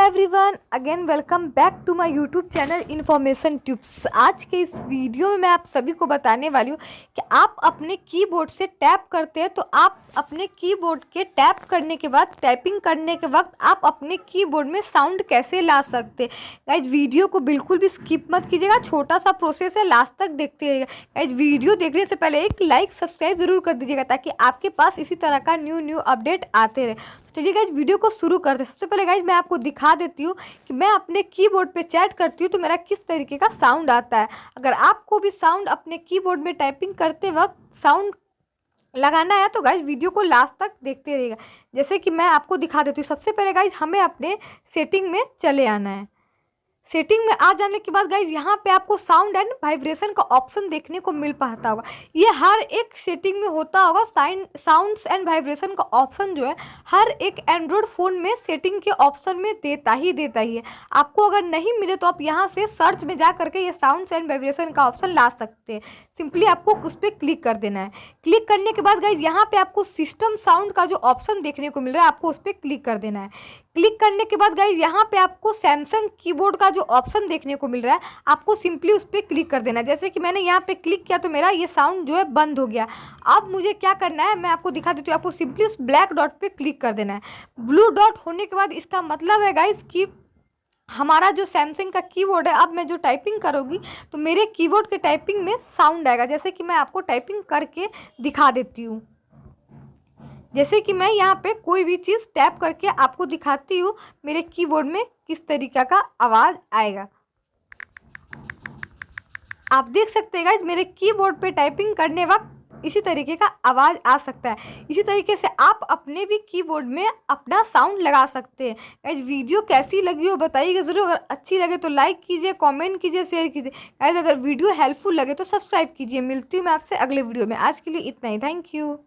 Everyone, again welcome back to my YouTube channel information tips. आज के इस video में मैं आप सभी को बताने वाली हूँ कि आप अपने कीबोर्ड से टैप करते हैं तो आप अपने कीबोर्ड के टैप करने के बाद टाइपिंग करने के वक्त आप अपने कीबोर्ड में साउंड कैसे ला सकते हैं। गाइज वीडियो को बिल्कुल भी स्किप मत कीजिएगा, छोटा सा प्रोसेस है, लास्ट तक देखते रहिएगा। गाइज वीडियो देखने से पहले एक लाइक सब्सक्राइब जरूर कर दीजिएगा ताकि आपके पास इसी तरह का न्यू अपडेट आते रहे। चलिए गाइज वीडियो को शुरू करते हैं। सबसे पहले गाइज मैं आपको दिखा देती हूँ कि मैं अपने कीबोर्ड पे चैट करती हूँ तो मेरा किस तरीके का साउंड आता है। अगर आपको भी साउंड अपने कीबोर्ड में टाइपिंग करते वक्त साउंड लगाना है तो गाइज वीडियो को लास्ट तक देखते रहिएगा। जैसे कि मैं आपको दिखा देती हूँ। सबसे पहले गाइज हमें अपने सेटिंग में चले आना है। सेटिंग में आ जाने के बाद गाइज यहाँ पे आपको साउंड एंड वाइब्रेशन का ऑप्शन देखने को मिल पाता होगा। ये हर एक सेटिंग में होता होगा। साउंड्स एंड वाइब्रेशन का ऑप्शन जो है हर एक एंड्रॉयड फ़ोन में सेटिंग के ऑप्शन में देता ही है। आपको अगर नहीं मिले तो आप यहाँ से सर्च में जा करके ये साउंड्स एंड वाइब्रेशन का ऑप्शन ला सकते हैं। सिंपली आपको उस पर क्लिक कर देना है। क्लिक करने के बाद गाइज यहाँ पे आपको सिस्टम साउंड का जो ऑप्शन देखने को मिल रहा है आपको उस पर क्लिक कर देना है। क्लिक करने के बाद गाइज यहाँ पे आपको सैमसंग कीबोर्ड का जो ऑप्शन देखने को मिल रहा है आपको सिंपली उस पर क्लिक कर देना है। जैसे कि मैंने यहाँ पे क्लिक किया तो मेरा ये साउंड जो है बंद हो गया। अब मुझे क्या करना है मैं आपको दिखा देती हूँ। आपको सिंपली उस ब्लैक डॉट पे क्लिक कर देना है। ब्लू डॉट होने के बाद इसका मतलब है गाइज कि हमारा जो सैमसंग का कीबोर्ड है, अब मैं जो टाइपिंग करूँगी तो मेरे कीबोर्ड के टाइपिंग में साउंड आएगा। जैसे कि मैं आपको टाइपिंग करके दिखा देती हूँ। जैसे कि मैं यहाँ पे कोई भी चीज़ टैप करके आपको दिखाती हूँ मेरे कीबोर्ड में किस तरीक़े का आवाज़ आएगा। आप देख सकते हैं गाइज मेरे कीबोर्ड पे टाइपिंग करने वक्त इसी तरीके का आवाज़ आ सकता है। इसी तरीके से आप अपने भी कीबोर्ड में अपना साउंड लगा सकते हैं। गाइज वीडियो कैसी लगी हो बताइएगा ज़रूर। अगर अच्छी लगे तो लाइक कीजिए, कमेंट कीजिए, शेयर कीजिए। गाइज अगर वीडियो हेल्पफुल लगे तो सब्सक्राइब कीजिए। मिलती हूँ मैं आपसे अगले वीडियो में। आज के लिए इतना ही। Thank you.